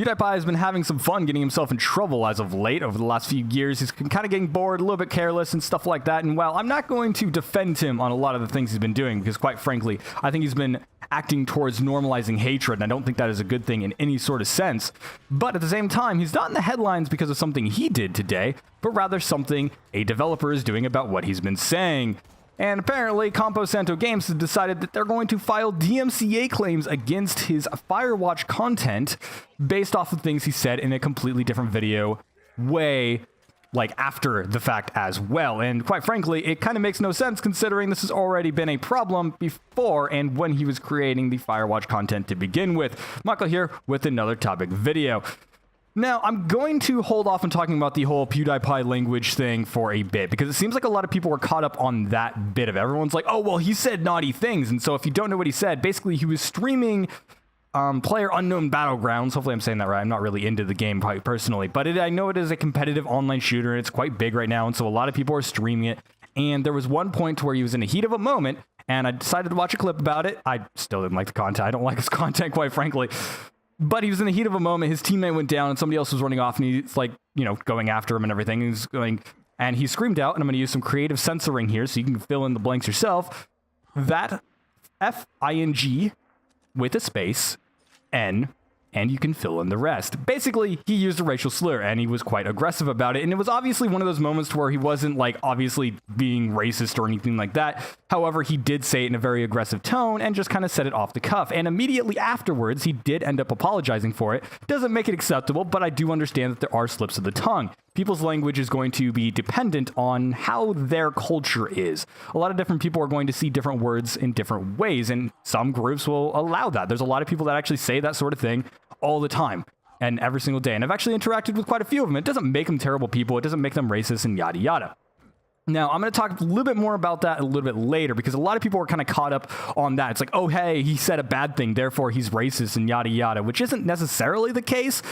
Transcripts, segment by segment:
PewDiePie has been having some fun getting himself in trouble as of late over the last few years. He's been kind of getting bored, a little bit careless and stuff like that. And while I'm not going to defend him on a lot of the things he's been doing, because quite frankly, I think he's been acting towards normalizing hatred, and I don't think that is a good thing in any sort of sense. But at the same time, he's not in the headlines because of something he did today, but rather something a developer is doing about what he's been saying. And apparently, Compo Santo Games has decided that they're going to file DMCA claims against his Firewatch content based off of things he said in a completely different video way, like after the fact as well. And quite frankly, it kind of makes no sense considering this has already been a problem before and when he was creating the Firewatch content to begin with. Michael here with another topic video. Now, I'm going to hold off on talking about the whole PewDiePie language thing for a bit, because it seems like a lot of people are caught up on that bit of it. Everyone's like, oh, well, he said naughty things. And so if you don't know what he said, basically he was streaming PlayerUnknown Battlegrounds. Hopefully I'm saying that right. I'm not really into the game personally, but I know it is a competitive online shooter, and it's quite big right now, and so a lot of people are streaming it. And there was one point where he was in the heat of a moment, and I decided to watch a clip about it. I still didn't like the content. I don't like his content, quite frankly. But he was in the heat of a moment. His teammate went down and somebody else was running off, and he's like, you know, going after him and everything. He's going, and he screamed out, and I'm going to use some creative censoring here so you can fill in the blanks yourself. That F-I-N-G with a space, N, and you can fill in the rest. Basically, he used a racial slur, and he was quite aggressive about it. And it was obviously one of those moments where he wasn't, like, obviously being racist or anything like that. However, he did say it in a very aggressive tone and just kind of said it off the cuff. And immediately afterwards, he did end up apologizing for it. Doesn't make it acceptable, but I do understand that there are slips of the tongue. People's language is going to be dependent on how their culture is. A lot of different people are going to see different words in different ways, and some groups will allow that. There's a lot of people that actually say that sort of thing all the time and every single day, and I've actually interacted with quite a few of them. It doesn't make them terrible people. It doesn't make them racist and yada yada. Now, I'm going to talk a little bit more about that a little bit later, because a lot of people are kind of caught up on that. It's like, oh, hey, he said a bad thing, therefore he's racist and yada yada, which isn't necessarily the case.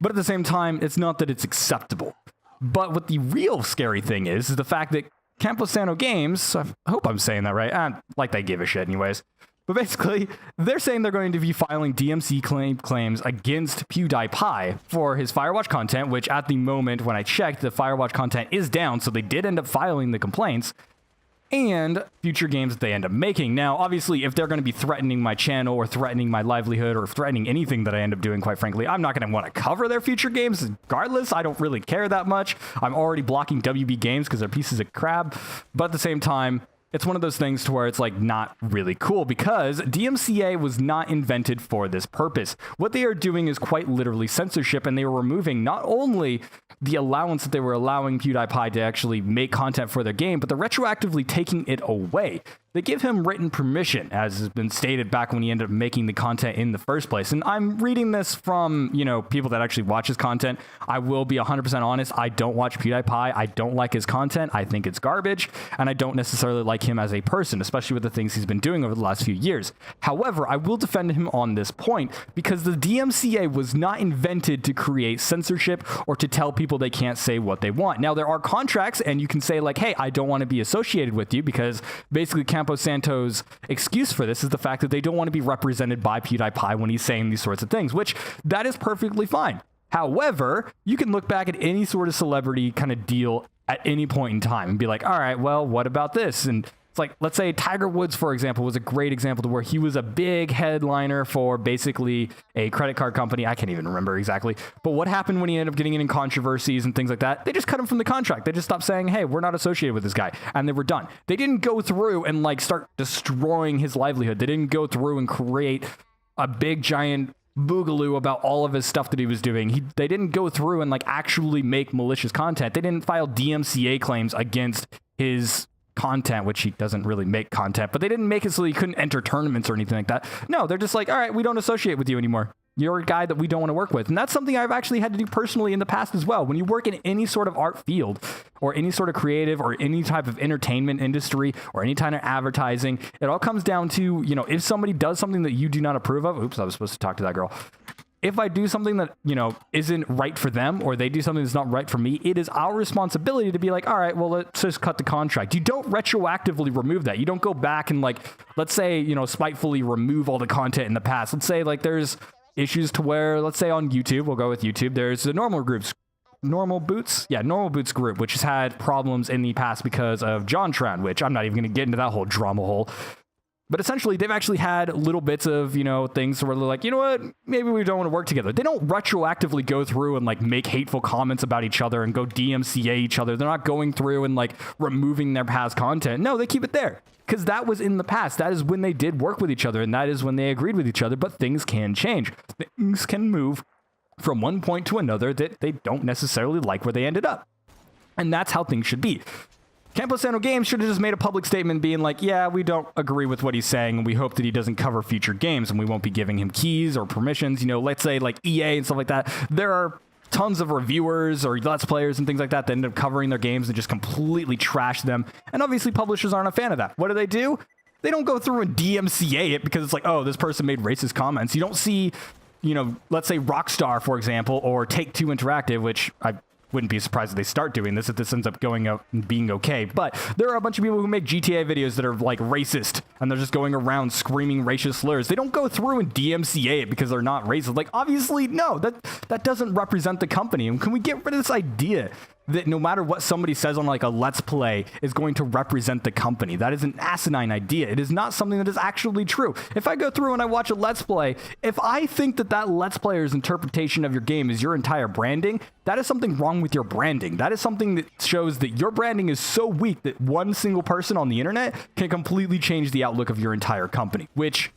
But at the same time, it's not that it's acceptable. But what the real scary thing is the fact that Compo Santo Games, I hope I'm saying that right, like they give a shit anyways, but basically, they're saying they're going to be filing DMC claims against PewDiePie for his Firewatch content, which at the moment when I checked, the Firewatch content is down, so they did end up filing the complaints, and future games that they end up making. Now, obviously, if they're going to be threatening my channel or threatening my livelihood or threatening anything that I end up doing, quite frankly, I'm not going to want to cover their future games regardless. I don't really care that much. I'm already blocking WB games because they're pieces of crap. But at the same time, it's one of those things to where it's like not really cool, because DMCA was not invented for this purpose. What they are doing is quite literally censorship, and they are removing not only the allowance that they were allowing PewDiePie to actually make content for their game, but they're retroactively taking it away. They give him written permission, as has been stated back when he ended up making the content in the first place. And I'm reading this from, you know, people that actually watch his content. I will be 100% honest. I don't watch PewDiePie. I don't like his content. I think it's garbage. And I don't necessarily like him as a person, especially with the things he's been doing over the last few years. However, I will defend him on this point, because the DMCA was not invented to create censorship or to tell people they can't say what they want. Now, there are contracts, and you can say like, hey, I don't want to be associated with you, because basically Compo Santo's excuse for this is the fact that they don't want to be represented by PewDiePie when he's saying these sorts of things, which that is perfectly fine. However, you can look back at any sort of celebrity kind of deal at any point in time and be like, all right, well, what about this? And it's like, let's say Tiger Woods, for example, was a great example to where he was a big headliner for basically a credit card company. I can't even remember exactly. But what happened when he ended up getting in controversies and things like that? They just cut him from the contract. They just stopped saying, hey, we're not associated with this guy. And they were done. They didn't go through and like start destroying his livelihood. They didn't go through and create a big giant boogaloo about all of his stuff that he was doing. They didn't go through and like actually make malicious content. They didn't file DMCA claims against his content, which he doesn't really make content, but they didn't make it so he couldn't enter tournaments or anything like that. No, they're just like, all right, we don't associate with you anymore. You're a guy that we don't want to work with. And that's something I've actually had to do personally in the past as well. When you work in any sort of art field or any sort of creative or any type of entertainment industry or any kind of advertising, it all comes down to, you know, if somebody does something that you do not approve of, oops, I was supposed to talk to that girl. If I do something that, you know, isn't right for them, or they do something that's not right for me, it is our responsibility to be like, all right, well, let's just cut the contract. You don't retroactively remove that. You don't go back and like, let's say, you know, spitefully remove all the content in the past. Let's say like there's, issues to where, let's say on YouTube, we'll go with YouTube, there's the normal boots group, which has had problems in the past because of JonTron, which I'm not even going to get into that whole drama hole. But essentially, they've actually had little bits of, things where they're like, you know what, maybe we don't want to work together. They don't retroactively go through and like make hateful comments about each other and go DMCA each other. They're not going through and like removing their past content. No, they keep it there because that was in the past. That is when they did work with each other, and that is when they agreed with each other. But things can change. Things can move from one point to another that they don't necessarily like where they ended up. And that's how things should be. Compo Santo Games should have just made a public statement being like, yeah, we don't agree with what he's saying, and we hope that he doesn't cover future games, and we won't be giving him keys or permissions. Let's say like EA and stuff like that. There are tons of reviewers or Let's Players and things like that that end up covering their games and just completely trash them. And obviously publishers aren't a fan of that. What do? They don't go through and DMCA it because it's like, oh, this person made racist comments. You don't see, let's say Rockstar, for example, or Take-Two Interactive, which I wouldn't be surprised if they start doing this if this ends up going out and being okay. But there are a bunch of people who make GTA videos that are like racist, and they're just going around screaming racist slurs. They don't go through and DMCA it because they're not racist. Like, obviously, no, that doesn't represent the company. And can we get rid of this idea that no matter what somebody says on like a Let's Play is going to represent the company? That is an asinine idea. It is not something that is actually true. If I go through and I watch a Let's Play, if I think that Let's Player's interpretation of your game is your entire branding, that is something wrong with your branding. That is something that shows that your branding is so weak that one single person on the internet can completely change the outlook of your entire company, which,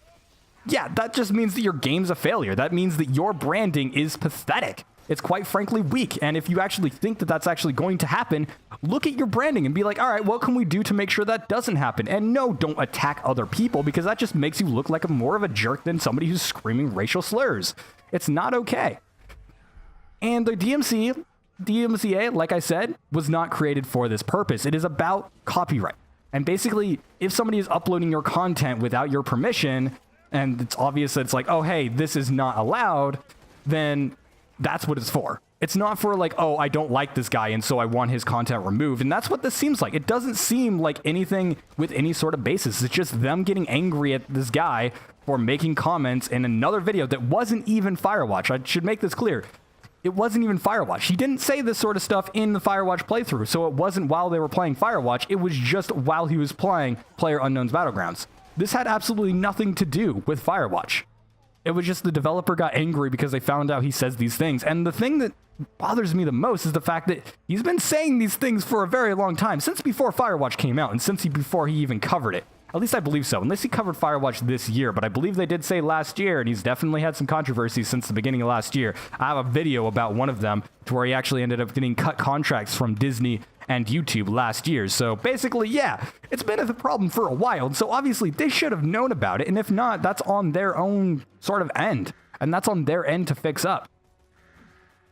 yeah, that just means that your game's a failure. That means that your branding is pathetic. It's quite frankly weak. And if you actually think that that's actually going to happen, look at your branding and be like, all right, what can we do to make sure that doesn't happen? And no, don't attack other people, because that just makes you look like more of a jerk than somebody who's screaming racial slurs. It's not okay. And the DMCA, like I said, was not created for this purpose. It is about copyright. And basically, if somebody is uploading your content without your permission, and it's obvious that it's like, oh, hey, this is not allowed, then that's what it's for. It's not for like, oh, I don't like this guy, and so I want his content removed. And that's what this seems like. It doesn't seem like anything with any sort of basis. It's just them getting angry at this guy for making comments in another video that wasn't even Firewatch. I should make this clear. It wasn't even Firewatch. He didn't say this sort of stuff in the Firewatch playthrough, so it wasn't while they were playing Firewatch. It was just while he was playing PlayerUnknown's Battlegrounds. This had absolutely nothing to do with Firewatch. It was just the developer got angry because they found out he says these things. And the thing that bothers me the most is the fact that he's been saying these things for a very long time, since before Firewatch came out, and before he even covered it. At least I believe so, unless he covered Firewatch this year, but I believe they did say last year, and he's definitely had some controversy since the beginning of last year. I have a video about one of them to where he actually ended up getting cut contracts from Disney and YouTube last year. So basically, yeah, it's been a problem for a while. And so obviously they should have known about it. And if not, that's on their own sort of end. And that's on their end to fix up.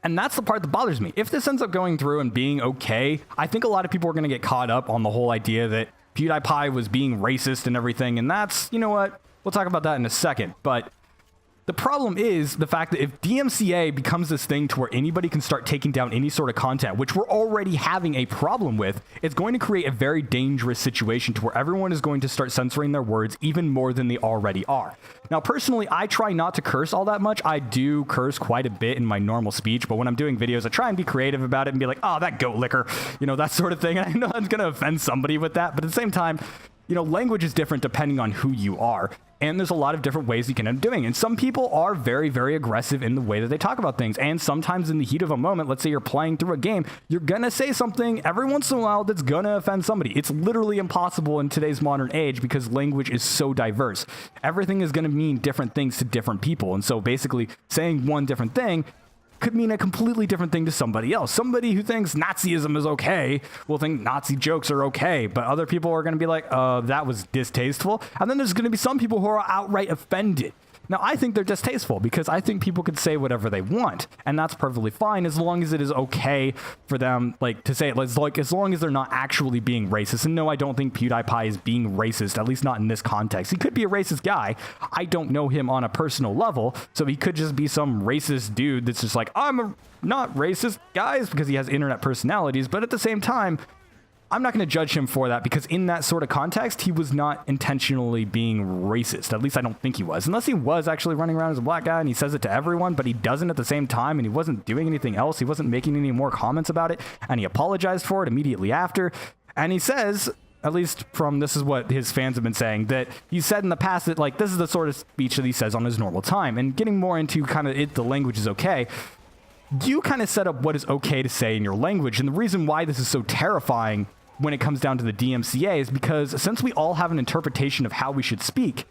And that's the part that bothers me. If this ends up going through and being okay, I think a lot of people are going to get caught up on the whole idea that PewDiePie was being racist and everything. And that's, you know what? We'll talk about that in a second. But the problem is the fact that if DMCA becomes this thing to where anybody can start taking down any sort of content, which we're already having a problem with, it's going to create a very dangerous situation to where everyone is going to start censoring their words even more than they already are. Now, personally, I try not to curse all that much. I do curse quite a bit in my normal speech, but when I'm doing videos, I try and be creative about it and be like, oh, that goat licker, that sort of thing. And I know I'm going to offend somebody with that, but at the same time, language is different depending on who you are. And there's a lot of different ways you can end up doing. And some people are very, very aggressive in the way that they talk about things. And sometimes in the heat of a moment, let's say you're playing through a game, you're going to say something every once in a while that's going to offend somebody. It's literally impossible in today's modern age because language is so diverse. Everything is going to mean different things to different people. And so basically saying one different thing could mean a completely different thing to somebody else. Somebody who thinks Nazism is okay will think Nazi jokes are okay, but other people are going to be like, that was distasteful. And then there's going to be some people who are outright offended. Now, I think they're distasteful because I think people could say whatever they want, and that's perfectly fine as long as it is okay for them, to say it. As long as they're not actually being racist. And no, I don't think PewDiePie is being racist, at least not in this context. He could be a racist guy. I don't know him on a personal level, so he could just be some racist dude that's just like, I'm not racist, guys, because he has internet personalities. But at the same time, I'm not going to judge him for that, because in that sort of context, he was not intentionally being racist. At least I don't think he was, unless he was actually running around as a black guy and he says it to everyone, but he doesn't at the same time, and he wasn't doing anything else. He wasn't making any more comments about it, and he apologized for it immediately after. And he says, at least from this is what his fans have been saying, that he said in the past that, like, this is the sort of speech that he says on his normal time. And getting more into kind of the language is okay. You kind of set up what is okay to say in your language. And the reason why this is so terrifying when it comes down to the DMCA is because since we all have an interpretation of how we should speak,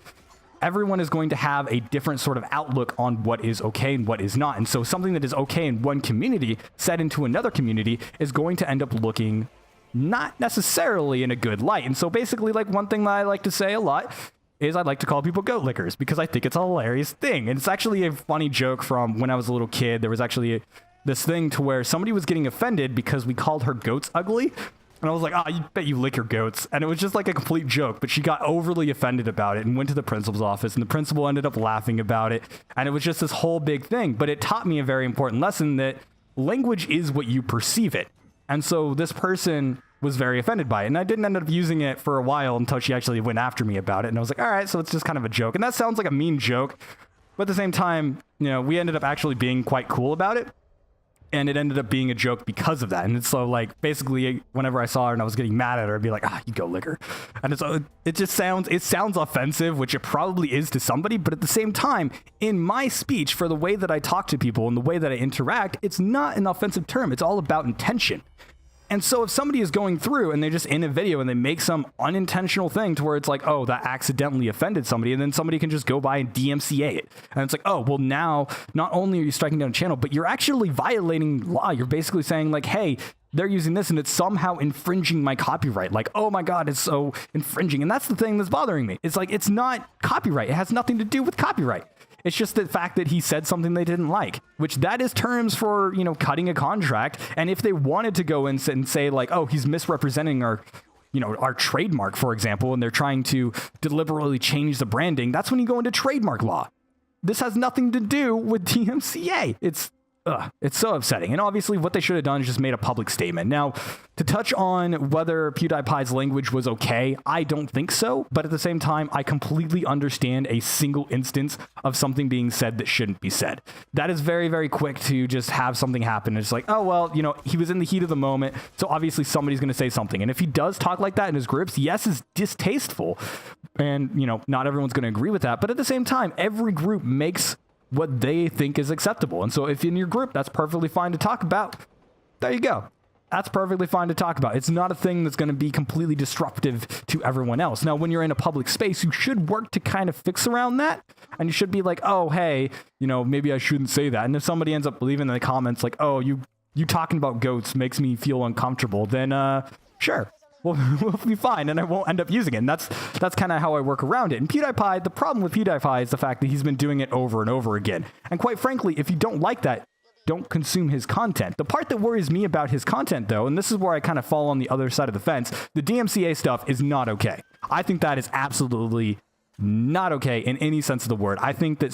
everyone is going to have a different sort of outlook on what is okay and what is not. And so something that is okay in one community said into another community is going to end up looking not necessarily in a good light. And so basically, like, one thing that I like to say a lot is I like to call people goat lickers, because I think it's a hilarious thing. And it's actually a funny joke from when I was a little kid. There was actually this thing to where somebody was getting offended because we called her goats ugly. And I was like, oh, you bet you lick your goats. And it was just like a complete joke, but she got overly offended about it and went to the principal's office, and the principal ended up laughing about it. And it was just this whole big thing. But it taught me a very important lesson, that language is what you perceive it. And so this person was very offended by it. And I didn't end up using it for a while until she actually went after me about it. And I was like, all right, so it's just kind of a joke. And that sounds like a mean joke. But at the same time, you know, we ended up actually being quite cool about it. And it ended up being a joke because of that. And so, like, basically, whenever I saw her and I was getting mad at her, I'd be like, you go lick her. And it just sounds offensive, which it probably is to somebody. But at the same time, in my speech, for the way that I talk to people and the way that I interact, it's not an offensive term. It's all about intention. And so if somebody is going through and they're just in a video and they make some unintentional thing to where it's like, oh, that accidentally offended somebody, and then somebody can just go by and DMCA it. And it's like, oh, well, now not only are you striking down a channel, but you're actually violating law. You're basically saying, like, hey, they're using this and it's somehow infringing my copyright. Like, oh my God, it's so infringing. And that's the thing that's bothering me. It's like, it's not copyright. It has nothing to do with copyright. It's just the fact that he said something they didn't like, which that is terms for, you know, cutting a contract. And if they wanted to go in and say, like, oh, he's misrepresenting our, you know, our trademark, for example, and they're trying to deliberately change the branding, that's when you go into trademark law. This has nothing to do with DMCA. It's so upsetting. And obviously what they should have done is just made a public statement. Now, to touch on whether PewDiePie's language was okay, I don't think so. But at the same time, I completely understand a single instance of something being said that shouldn't be said. That is very, very quick to just have something happen. It's like, oh, well, you know, he was in the heat of the moment, so obviously somebody's going to say something. And if he does talk like that in his groups, yes, it's distasteful. And, you know, not everyone's going to agree with that. But at the same time, every group makes what they think is acceptable. And so if in your group, that's perfectly fine to talk about. There you go. That's perfectly fine to talk about. It's not a thing that's going to be completely disruptive to everyone else. Now, when you're in a public space, you should work to kind of fix around that. And you should be like, oh, hey, you know, maybe I shouldn't say that. And if somebody ends up leaving in the comments like, oh, you talking about goats makes me feel uncomfortable, then sure. We'll be fine, and I won't end up using it. And that's kind of how I work around it. And PewDiePie, the problem with PewDiePie is the fact that he's been doing it over and over again. And quite frankly, if you don't like that, don't consume his content. The part that worries me about his content, though, and this is where I kind of fall on the other side of the fence, the DMCA stuff is not okay. I think that is absolutely not okay in any sense of the word. I think that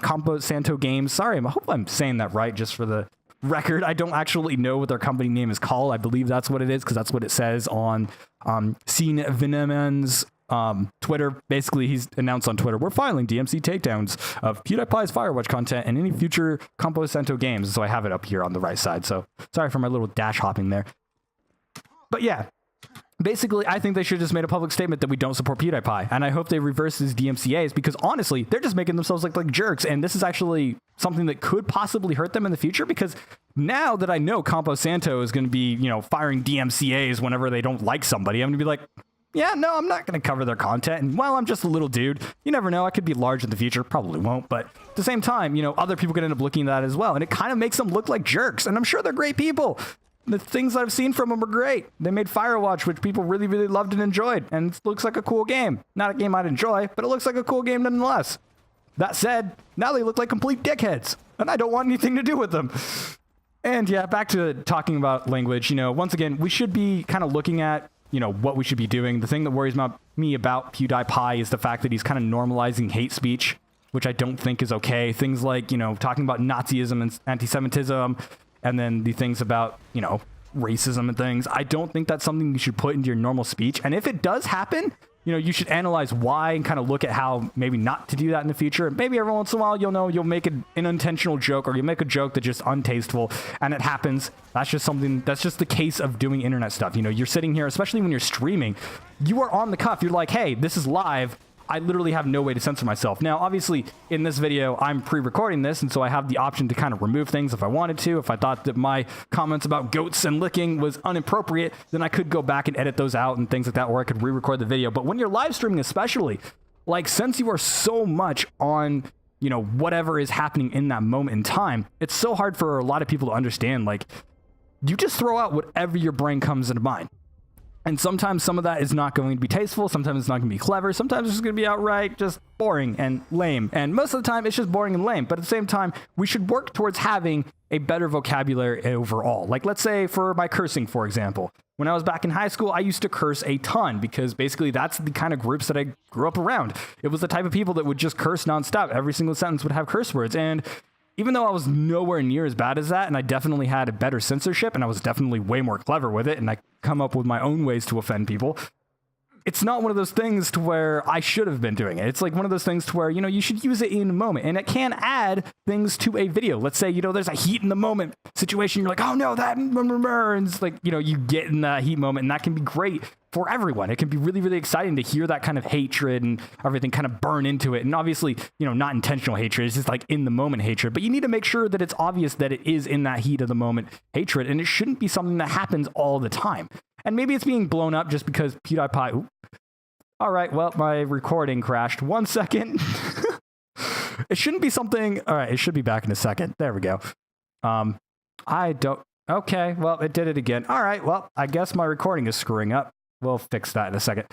Compo Santo Games, sorry, I hope I'm saying that right just for the record. I don't actually know what their company name is called. I believe that's what it is, because that's what it says on Scene Venom's Twitter. Basically, he's announced on Twitter, we're filing DMC takedowns of PewDiePie's Firewatch content and any future Compo Santo games. So I have it up here on the right side. So sorry for my little dash hopping there. But yeah, basically, I think they should have just made a public statement that we don't support PewDiePie. And I hope they reverse these DMCAs, because honestly, they're just making themselves look like jerks. And this is actually something that could possibly hurt them in the future, because now that I know Compo Santo is going to be, you know, firing DMCAs whenever they don't like somebody, I'm going to be like, yeah, no, I'm not going to cover their content. And while I'm just a little dude, you never know, I could be large in the future. Probably won't. But at the same time, you know, other people could end up looking at that as well. And it kind of makes them look like jerks. And I'm sure they're great people. The things I've seen from them are great. They made Firewatch, which people really, really loved and enjoyed. And it looks like a cool game. Not a game I'd enjoy, but it looks like a cool game nonetheless. That said, now they look like complete dickheads, and I don't want anything to do with them. And yeah, back to talking about language, you know, once again, we should be kind of looking at, you know, what we should be doing. The thing that worries me about PewDiePie is the fact that he's kind of normalizing hate speech, which I don't think is okay. Things like, you know, talking about Nazism and anti-Semitism, and then the things about, you know, racism and things, I don't think that's something you should put into your normal speech. And if it does happen, you know, you should analyze why and kind of look at how maybe not to do that in the future. Maybe every once in a while, you'll make an unintentional joke, or you'll make a joke that's just untasteful, and it happens. That's just something, that's just the case of doing internet stuff. You know, you're sitting here, especially when you're streaming, you are on the cuff. You're like, hey, this is live. I literally have no way to censor myself. Now, obviously, in this video, I'm pre-recording this, and so I have the option to kind of remove things if I wanted to. If I thought that my comments about goats and licking was inappropriate, then I could go back and edit those out and things like that, or I could re-record the video. But when you're live streaming especially, like, since you are so much on, you know, whatever is happening in that moment in time, it's so hard for a lot of people to understand. Like, you just throw out whatever your brain comes into mind. And sometimes some of that is not going to be tasteful. Sometimes it's not going to be clever. Sometimes it's just going to be outright just boring and lame. And most of the time, it's just boring and lame. But at the same time, we should work towards having a better vocabulary overall. Like, let's say for my cursing, for example. When I was back in high school, I used to curse a ton because basically that's the kind of groups that I grew up around. It was the type of people that would just curse nonstop. Every single sentence would have curse words. And even though I was nowhere near as bad as that, and I definitely had a better censorship, and I was definitely way more clever with it, and I come up with my own ways to offend people, it's not one of those things to where I should have been doing it. It's like one of those things to where, you know, you should use it in a moment, and it can add things to a video. Let's say, you know, there's a heat in the moment situation. You're like, oh no, that, and it's like, you know, you get in that heat moment, and that can be great for everyone. It can be really, really exciting to hear that kind of hatred and everything kind of burn into it. And obviously, you know, not intentional hatred. It's just like in the moment hatred, but you need to make sure that it's obvious that it is in that heat of the moment hatred. And it shouldn't be something that happens all the time. And maybe it's being blown up just because PewDiePie. Ooh. All right. Well, my recording crashed. 1 second. It shouldn't be something. All right. It should be back in a second. There we go. I don't. Okay. Well, it did it again. All right. Well, I guess my recording is screwing up. We'll fix that in a second.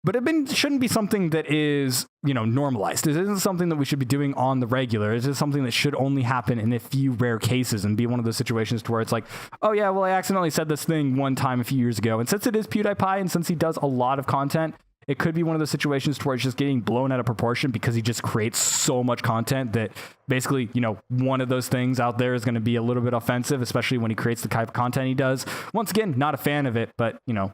But it shouldn't be something that is, you know, normalized. It isn't something that we should be doing on the regular. It's just something that should only happen in a few rare cases and be one of those situations to where it's like, oh yeah, well, I accidentally said this thing one time a few years ago. And since it is PewDiePie and since he does a lot of content, it could be one of those situations to where it's just getting blown out of proportion because he just creates so much content that basically, you know, one of those things out there is going to be a little bit offensive, especially when he creates the type of content he does. Once again, not a fan of it, but, you know,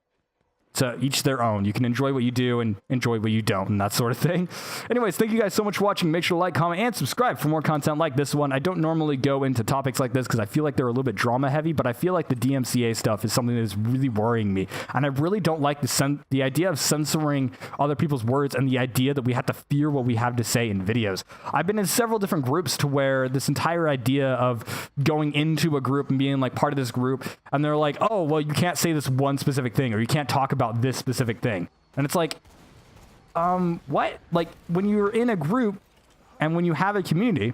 to each their own. You can enjoy what you do and enjoy what you don't and that sort of thing. Anyways, thank you guys so much for watching. Make sure to like, comment, and subscribe for more content like this one. I don't normally go into topics like this because I feel like they're a little bit drama heavy, but I feel like the DMCA stuff is something that is really worrying me. And I really don't like the idea of censoring other people's words and the idea that we have to fear what we have to say in videos. I've been in several different groups to where this entire idea of going into a group and being like part of this group, and they're like, oh, well, you can't say this one specific thing, or you can't talk about this specific thing. And it's like, what? Like, when you're in a group and when you have a community,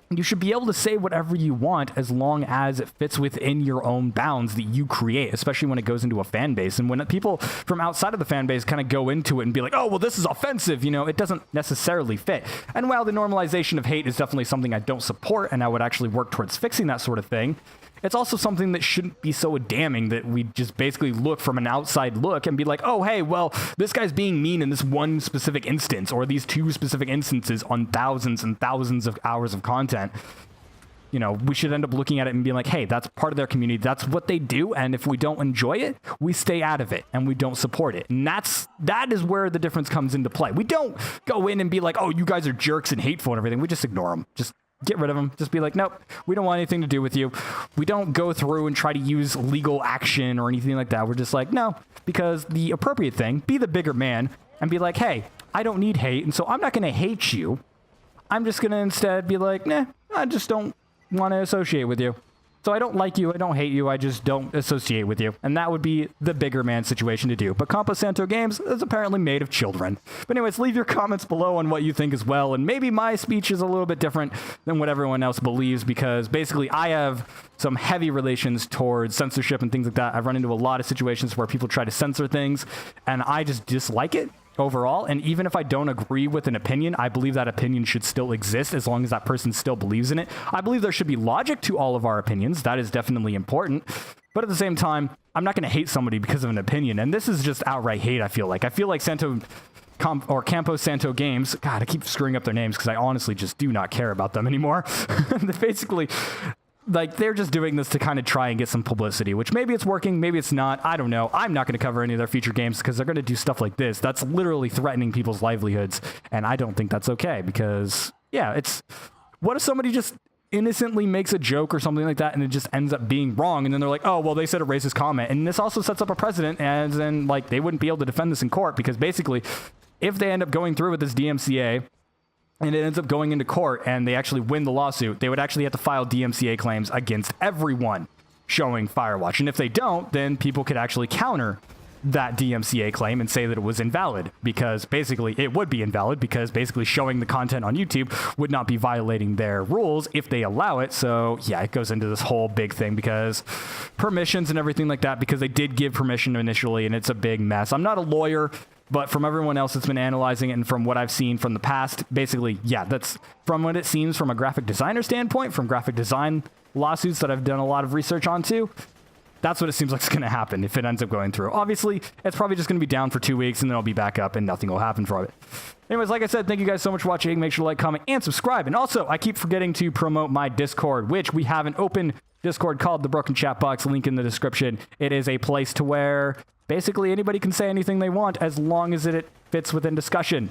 you should be able to say whatever you want as long as it fits within your own bounds that you create, especially when it goes into a fan base. And when people from outside of the fan base kind of go into it and be like, oh, well, this is offensive, you know, it doesn't necessarily fit. And while the normalization of hate is definitely something I don't support, and I would actually work towards fixing that sort of thing, it's also something that shouldn't be so damning that we just basically look from an outside look and be like, oh, hey, well, this guy's being mean in this one specific instance or these two specific instances on thousands and thousands of hours of content. You know, we should end up looking at it and being like, hey, that's part of their community. That's what they do. And if we don't enjoy it, we stay out of it and we don't support it. And that is where the difference comes into play. We don't go in and be like, oh, you guys are jerks and hateful and everything. We just ignore them. Just get rid of them. Just be like, nope, we don't want anything to do with you. We don't go through and try to use legal action or anything like that. We're just like, no, because the appropriate thing, be the bigger man and be like, hey, I don't need hate. And so I'm not going to hate you. I'm just going to instead be like, nah, I just don't want to associate with you. So I don't like you, I don't hate you, I just don't associate with you. And that would be the bigger man situation to do. But Compo Santo Games is apparently made of children. But anyways, leave your comments below on what you think as well. And maybe my speech is a little bit different than what everyone else believes, because basically I have some heavy relations towards censorship and things like that. I've run into a lot of situations where people try to censor things, and I just dislike it overall. And even if I don't agree with an opinion, I believe that opinion should still exist as long as that person still believes in it. I believe there should be logic to all of our opinions. That is definitely important. But at the same time, I'm not going to hate somebody because of an opinion. And this is just outright hate, I feel like. I feel like Compo Santo Games, God, I keep screwing up their names because I honestly just do not care about them anymore. Basically, like, they're just doing this to kind of try and get some publicity, which maybe it's working, maybe it's not. I don't know. I'm not going to cover any of their future games because they're going to do stuff like this. That's literally threatening people's livelihoods. And I don't think that's okay because, yeah, it's, what if somebody just innocently makes a joke or something like that and it just ends up being wrong? And then they're like, oh, well, they said a racist comment. And this also sets up a precedent, and then, like, they wouldn't be able to defend this in court because basically, if they end up going through with this DMCA, and it ends up going into court and they actually win the lawsuit, they would actually have to file DMCA claims against everyone showing Firewatch. And if they don't, then people could actually counter that DMCA claim and say that it was invalid, because basically it would be invalid because basically showing the content on YouTube would not be violating their rules if they allow it. So yeah, it goes into this whole big thing because permissions and everything like that, because they did give permission initially and it's a big mess. I'm not a lawyer, but from everyone else that's been analyzing it and from what I've seen from the past, basically, yeah, that's from what it seems from a graphic designer standpoint, from graphic design lawsuits that I've done a lot of research onto, that's what it seems like is going to happen if it ends up going through. Obviously, it's probably just going to be down for 2 weeks and then it'll be back up and nothing will happen from it. Anyways, like I said, thank you guys so much for watching. Make sure to like, comment, and subscribe. And also, I keep forgetting to promote my Discord, which we have an open Discord called the Broken Chat Box, link in the description. It is a place to where basically anybody can say anything they want as long as it fits within discussion.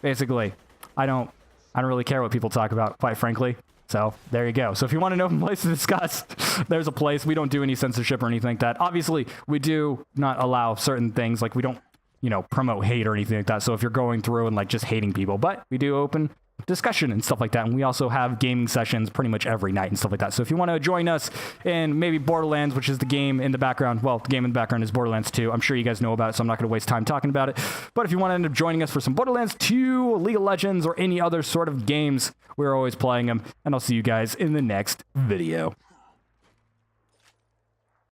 Basically, I don't really care what people talk about, quite frankly. So there you go. So if you want an open place to discuss, there's a place. We don't do any censorship or anything like that. Obviously, we do not allow certain things, like we don't, promote hate or anything like that. So if you're going through and like just hating people, but we do open discussion and stuff like that. And we also have gaming sessions pretty much every night and stuff like that. So if you want to join us in maybe Borderlands, which is the game in the background, well, the game in the background is Borderlands 2. I'm sure you guys know about it, so I'm not going to waste time talking about it. But if you want to end up joining us for some Borderlands 2, League of Legends, or any other sort of games, we're always playing them. And I'll see you guys in the next video.